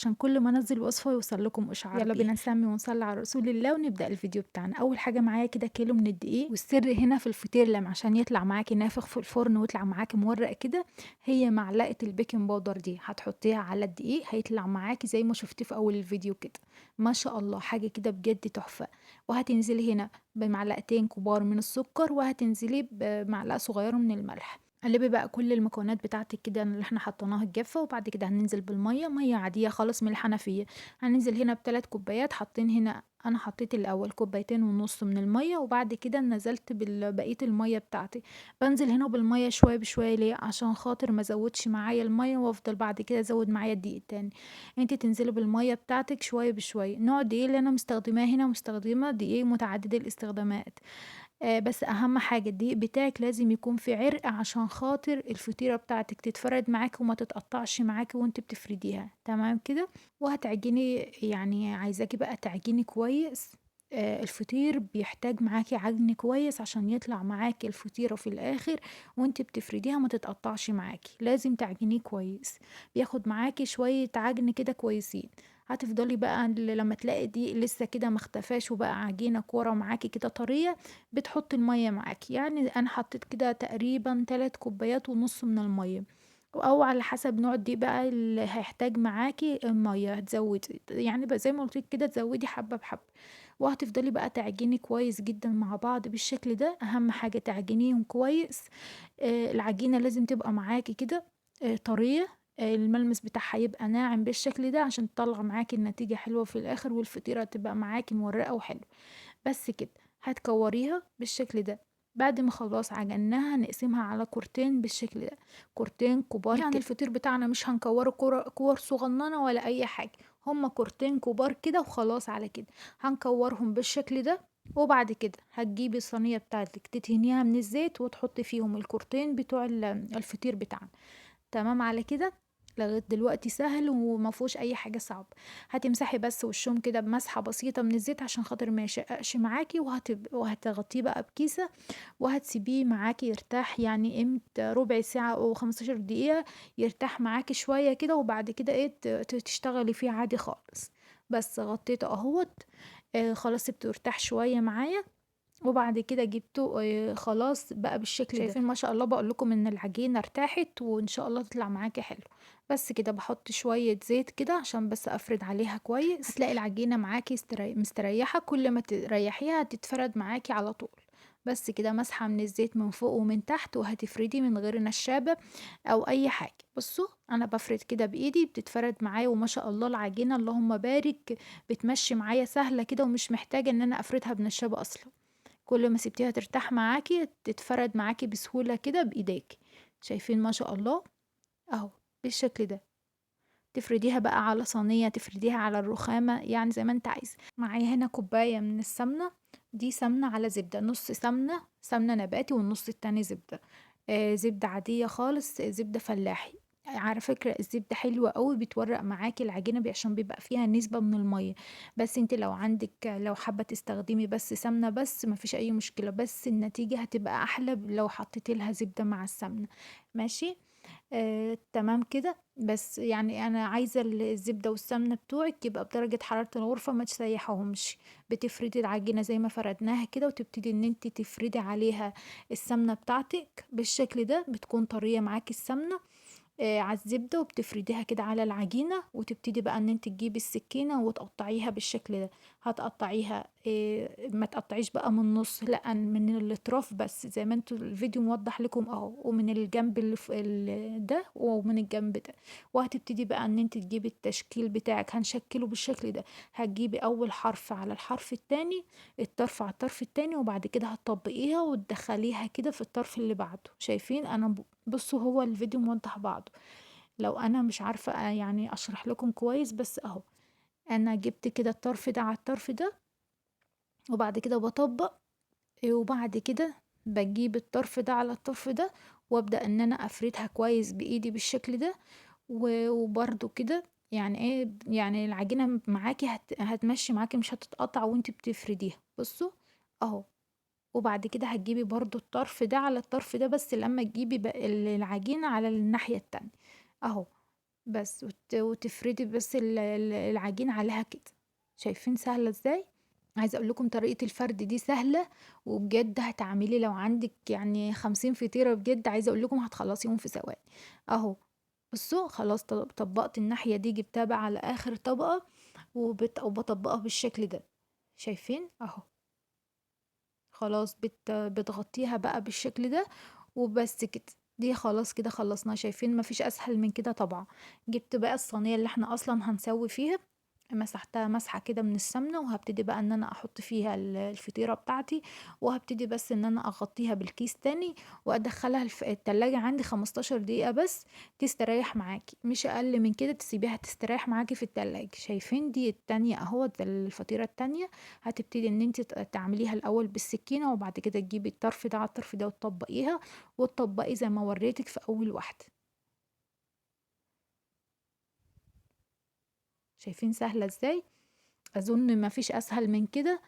عشان كل ما انزل وصفة يوصل لكم اشعار يلا بينا نسمي ونصلي على رسول الله ونبدأ الفيديو بتاعنا. اول حاجة معايا كده كيلو من الدقيق، والسر هنا في الفطير لما عشان يطلع معاكي نافخ في الفرن ويطلع معاكي مورق كده، هي معلقة البيكنج باودر دي هتحطيها على الدقيق هيطلع معاكي زي ما شفتيه في اول الفيديو كده. ما شاء الله حاجة كده بجد تحفة. وهتنزلي هنا بمعلقتين كبار من السكر، وهتنزلي بمعلقة صغيرة من الملح. قلبي بقى كل المكونات بتاعتك كده اللي احنا حطيناها الجافة، وبعد كده هننزل بالمية، مية عادية خالص من الحنفية. هننزل هنا بثلاث كوبايات، حاطين هنا انا حطيت الاول كوبايتين ونص من المية، وبعد كده نزلت ببقية المية بتاعتي. بنزل هنا بالمية شوية بشوية، ليه؟ عشان خاطر ما زودش معايا المية وافضل بعد كده ازود معايا الدقيق تاني. انتي تنزلي بالمية بتاعتك شوية بشوية. نوع الدقيق اللي انا مستخدماه هنا مستخدمة دقيق متعدد الاستخدامات. بس أهم حاجة الدقيق بتاعِك لازم يكون في عرق، عشان خاطر الفطيرة بتاعتِك تتفرد معاكِ وما تتقطّعش معاكِ وأنتِ بتفرديها، تمام كده؟ وهتعجني، يعني عايزاكِ بقى تعجني كويس. الفطير بيحتاج معاكِ عجن كويس عشان يطلع معاكِ الفطيرة في الآخر وأنتِ بتفرديها ما تتقطّعش معاكِ، لازم تعجنيه كويس. بياخد معاكِ شوية عجن كده كويسين. هتفضلي بقى لمّا تلاقي الدقيق لسه كده ما اختفاش وبقى عجينة كورة معاكِ كده طرية، بتحطي المَيّة معاكِ. يعني أنا حطيت كده تقريبًا 3 كوبايات ونُص من المَيّة، أو على حسب نوع الدقيق بقى اللي هيحتاج معاكِ المَيّة هتزوّدي، يعني زي ما قُلت لِك كده تزوّدي حبّة بحبّة. وهتفضلي بقى تعجني كويس جدًا مع بعض بالشكل ده. أهم حاجة تعجنيهم كويس. العجينة لازم تبقى معاكِ كده طرية، الملمس بتاعها يبقى ناعم بالشكل ده عشان تطلّع معاكِ النتيجة حلوة في الآخر، والفطيرة تبقى معاكِ مورقة وحلوة. بس كده، هتكوريها بالشكل ده. بعد ما خلاص عجناها نقسمها على كورتين بالشكل ده، كورتين كبار يعني كده. الفطير بتاعنا مش هنكوره كور صغننة ولا أي حاجة، هما كورتين كبار كده وخلاص على كده. هنكورهم بالشكل ده. وبعد كده هتجيبي الصينية بتاعتك تدهنيها من الزيت وتحطي فيهم الكورتين بتوع الفطير بتاعنا. تمام على كده. لغاية دلوقتي سهل وما فيهوش أي حاجة صعبة. هتمسحي بس وشهم كده بمسحة بسيطة من الزيت عشان خاطر ما يشققش معاكِ، وهتغطيه بقى بكيسة، وهتسيبيه معاكِ يرتاح يعني قيمة ربع ساعة أو 15 دقيقة، يرتاح معاكِ شوية كده، وبعد كده إيه تشتغلي فيه عادي خالص. بس غطيته أهوّة. خلاص سِبته يرتاح شوية معايا. وبعد كده جبته خلاص بقى بالشكل ده. شايفين ما شاء الله باقول لكم إن العجينة ارتاحت وإن شاء الله تطلع معاكِ حلو. بس كده باحط شوية زيت كده عشان بس أفرد عليها كويس. هتلاقي العجينة معاكِ مستريحة، كل ما تريحيها تتفرد معاكِ على طول. بس كده مسحة من الزيت من فوق ومن تحت، وهتفردي من غير نشابة أو أي حاجة. بصوا أنا بافرد كده بإيدي بتتفرد معايا، وما شاء الله العجينة اللهم بارك بتمشي معايا سهلة كده، ومش محتاجة إن أنا أفردها بنشابة أصلًا. كل ما سبتيها ترتاح معاكِ تتفرد معاكِ بسهولة كده بإيديكِ. شايفين ما شاء الله؟ أهو بالشكل ده. تفرديها بقى على صينية، تفرديها على الرخامة، يعني زي ما أنتِ عايزة. معايا هنا كوباية من السمنة، دي سمنة على زبدة، نُص سمنة، سمنة نباتي والنُص التاني زبدة. زبدة عادية خالص، زبدة فلاحي. على فكرة الزبدة حلوة أوي بتورّق معاكِ العجينة عشان بيبقى فيها نسبة من المَيّة. بس أنتِ لو حابة تستخدمي بس سمنة بس ما فيش أي مشكلة، بس النتيجة هتبقى أحلى لو حطيتِ لها زبدة مع السمنة، ماشي؟ تمام كده. بس يعني أنا عايزة الزبدة والسمنة بتوعِك يبقى بدرجة حرارة الغرفة ما تسيّحيهمش. بتفردي العجينة زي ما فردناها كده، وتبتدي إن أنتِ تفردي عليها السمنة بتاعتِك بالشكل ده، بتكون طرية معاكِ السمنة. على الزبدة، وبتفرديها كده على العجينة، وتبتدي بقى إن أنتِ تجيبي السكينة وتقطّعيها بالشكل ده. هتقطّعيها ما تقطّعيش بقى من النُص، لأ من الأطراف بس زي ما أنتم الفيديو موضّح لكم أهو، ومن الجنب اللي ده ومن الجنب ده. وهتبتدي بقى إن أنتِ تجيبي التشكيل بتاعِك، هنشكّله بالشكل ده. هتجيبي أول حرف على الحرف التاني، الطرف على الطرف التاني، وبعد كده هتطبّقيها وتدخّليها كده في الطرف اللي بعده. شايفين أنا بُصّوا هو الفيديو موضّح بعضه. لو أنا مش عارفة يعني أشرح لكم كويس، بس أهو. أنا جِبت كده الطرف ده على الطرف ده، وبعد كده باطبّق. وبعد كده باجيب الطرف ده على الطرف ده، وأبدأ إن أنا أفردها كويس بإيدي بالشكل ده. وبرضه كده يعني إيه، يعني العجينة معاكِ هتمشّي معاكِ مش هتتقطع وأنتِ بتفرديها. بُصّوا أهو. وبعد كده هتجيبي برضه الطرف ده على الطرف ده، بس لمّا تجيبي العجينة على الناحية التانية، أهو. بس وتفردي بس العجين عليها كده. شايفين سهلة ازاي؟ عايزة اقول لكم طريقة الفرد دي سهلة، وبجد هتعملي لو عندك يعني 50 فطيرة بجد عايزة اقول لكم هتخلصيهم في ثواني. اهو بصوا خلاص طبقت الناحية دي جبتها بقى على اخر طبقة، وبطبقها بالشكل ده. شايفين اهو. خلاص بتغطيها بقى بالشكل ده وبس كده. دي خلاص كده خلصنا. شايفين مفيش اسهل من كده طبعا. جبت بقى الصينية اللي احنا اصلا هنسوي فيها، مسحتها مسحة كده من السمنة، وهبتدي بقى ان انا احط فيها الفطيرة بتاعتي، وهبتدي بس ان انا اغطيها بالكيس تاني، وادخلها التلاجة عندي 15 دقيقة بس تستريح معاكي، مش اقل من كده، تسيبيها تستريح معاكي في التلاجة. شايفين دي التانية اهوت، الفطيرة التانية. هتبتدي ان انت تعمليها الاول بالسكينة، وبعد كده تجيبي الطرف ده على الطرف ده وتطبقيها، وتطبقي زي ما وريتك في اول واحدة. شايفين سهلة ازاي؟ اظن ما فيش اسهل من كده.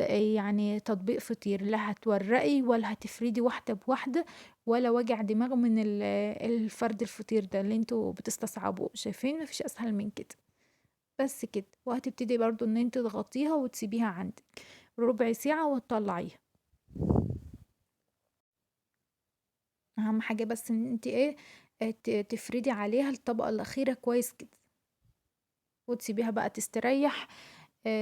يعني تطبيق فطير، لا هتورقي ولا هتفردي واحدة بواحدة، ولا وجع دماغ من الفرد الفطير ده اللي انتوا بتستصعبوه. شايفين مفيش اسهل من كده. بس كده. وهتبتدي برضو ان انت تغطيها وتسيبيها عندك ربع ساعة وتطلعيها. اهم حاجة بس ان انت ايه، تفردي عليها الطبقة الاخيرة كويس كده، وتسيبيها بقى تستريح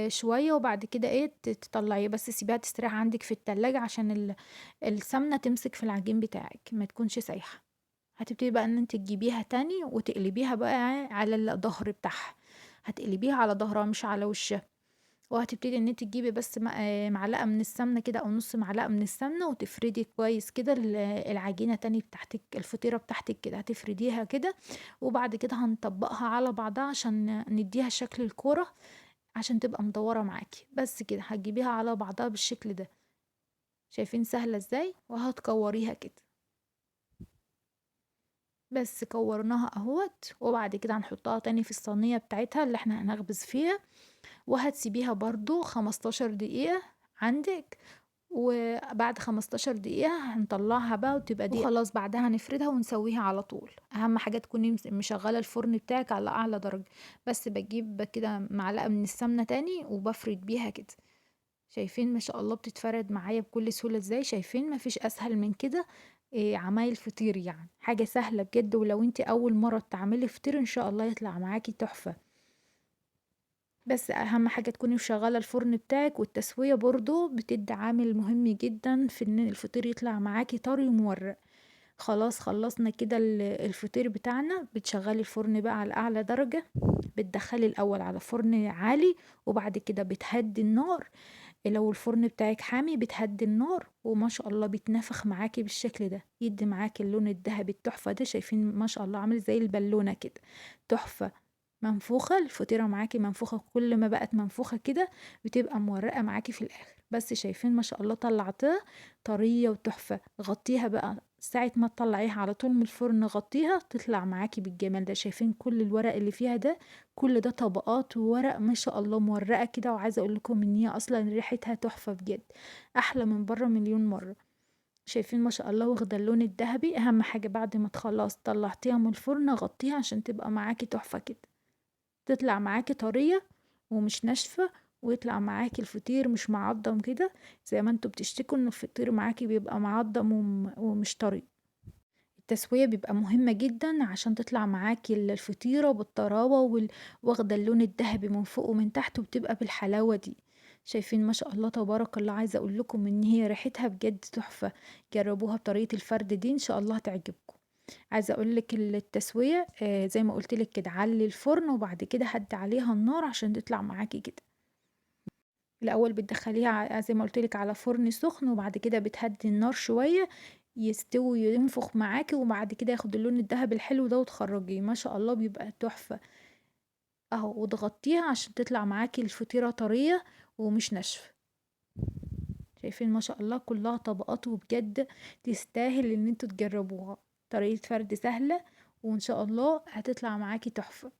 شوية، وبعد كده ايه تطلعيه، بس سيبيها تستريح عندك في التلاجة عشان السمنة تمسك في العجين بتاعك ما تكونش سايحة. هتبتدي بقى ان انت تجيبيها تاني وتقلبيها بقى على الظهر بتاعها. هتقلبيها على ظهرها مش على وشها. وهتبتدي ان انت تجيبي بس معلقة من السمنة كده او نص معلقة من السمنة، وتفردي كويس كده العجينة تاني بتاعتك، الفطيرة بتاعتك كده هتفرديها كده. وبعد كده هنطبقها على بعضها عشان نديها شكل الكورة، عشان تبقى مدورة معاكي. بس كده هتجيبيها على بعضها بالشكل ده. شايفين سهلة ازاي؟ وهتكوريها كده. بس كورناها اهوت، وبعد كده هنحطها تاني في الصينية بتاعتها اللي احنا هنخبز فيها، وهتسيبيها برضو 15 دقيقة عندك. وبعد 15 دقيقة هنطلعها بقى وتبقى دي خلاص. بعدها هنفردها ونسويها على طول. اهم حاجة تكوني مشغلة الفرن بتاعك على اعلى درجة. بس بجيب كده معلقة من السمنة تاني وبفرد بيها كده. شايفين ما شاء الله بتتفرد معايا بكل سهولة ازاي؟ شايفين مفيش اسهل من كده. إيه عمايل فطير يعني حاجة سهلة بجد، ولو انت اول مرة تعملي فطير ان شاء الله يطلع معاكي تحفة. بس اهم حاجة تكوني مشغلة الفرن بتاعك، والتسوية برضو بتدي عامل مهم جدا في ان الفطير يطلع معاكي طري ومورق. خلاص خلصنا كده الفطير بتاعنا. بتشغلي الفرن بقى على اعلى درجة، بتدخلي الاول على فرن عالي، وبعد كده بتهدي النار. لو الفرن بتاعك حامي بتهدي النار، وما شاء الله بيتنفخ معاكي بالشكل ده، يدي معاكي اللون الذهبي التحفة ده. شايفين ما شاء الله عامل زي البالونة كده. تحفة. منفوخة الفطيرة معاكي، منفوخة. كل ما بقت منفوخة كده بتبقى مورقة معاكي في الآخر. بس شايفين ما شاء الله طلعتها طرية وتحفة. غطيها بقى ساعة ما تطلعيها على طول من الفرن، غطيها تطلع معاكي بالجمال ده. شايفين كل الورق اللي فيها ده؟ كل ده طبقات وورق ما شاء الله مورقة كده. وعايزة اقول لكم ان هي اصلا ريحتها تحفة بجد، احلى من بره مليون مرة. شايفين ما شاء الله واخدة اللون الذهبي. اهم حاجة بعد ما تخلص طلعتيها من الفرن غطيها عشان تبقى معاكي تحفة كده. تطلع معاكي طرية ومش ناشفة، ويطلع معاكي الفطير مش معضم كده زي ما انتوا بتشتكوا ان الفطير معاكي بيبقى معضم ومش طري. التسوية بيبقى مهمة جدا عشان تطلع معاكي الفطيرة بالطراوة واخدة اللون الذهبي من فوق ومن تحت، وبتبقى بالحلاوة دي. شايفين ما شاء الله تبارك الله. عايزة اقول لكم ان هي ريحتها بجد تحفة. جربوها بطريقة الفرد دي ان شاء الله تعجبكم. عايزة اقول لك التسوية زي ما قلت لك كده، علي الفرن وبعد كده هدي عليها النار عشان تطلع معاكي كده. الاول بتدخليها زي ما قلت لك على فرن سخن، وبعد كده بتهدي النار شويه يستوي ينفخ معاكي، وبعد كده ياخد اللون الذهبي الحلو ده وتخرجيه. ما شاء الله بيبقى تحفه اهو. وتغطيها عشان تطلع معاكي الفطيره طريه ومش ناشفه. شايفين ما شاء الله كلها طبقات، وبجد تستاهل ان انتوا تجربوها. طريقه فرد سهله، وان شاء الله هتطلع معاكي تحفه.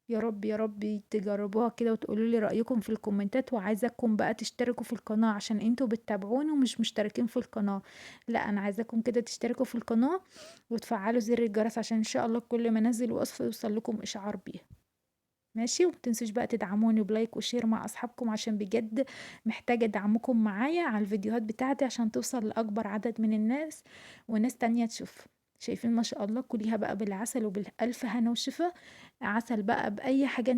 يا رب يا رب تجربوها كده وتقولوا لي رأيكم في الكومنتات، وعايزاكم بقى تشتركوا في القناة عشان انتوا بتتابعوني ومش مشتركين في القناة. لا انا عايزاكم كده تشتركوا في القناة وتفعلوا زر الجرس عشان ان شاء الله كل ما انزل وصفة يوصل لكم اشعار بيها. ماشي، ومتنسوش بقى تدعموني بلايك وشير مع اصحابكم عشان بجد محتاجة دعمكم معايا على الفيديوهات بتاعتي عشان توصل لأكبر عدد من الناس وناس تانية تشوف. شايفين ما شاء الله، كليها بقى بالعسل وبالألف هنا وشفا. عسل بقى بأي حاجة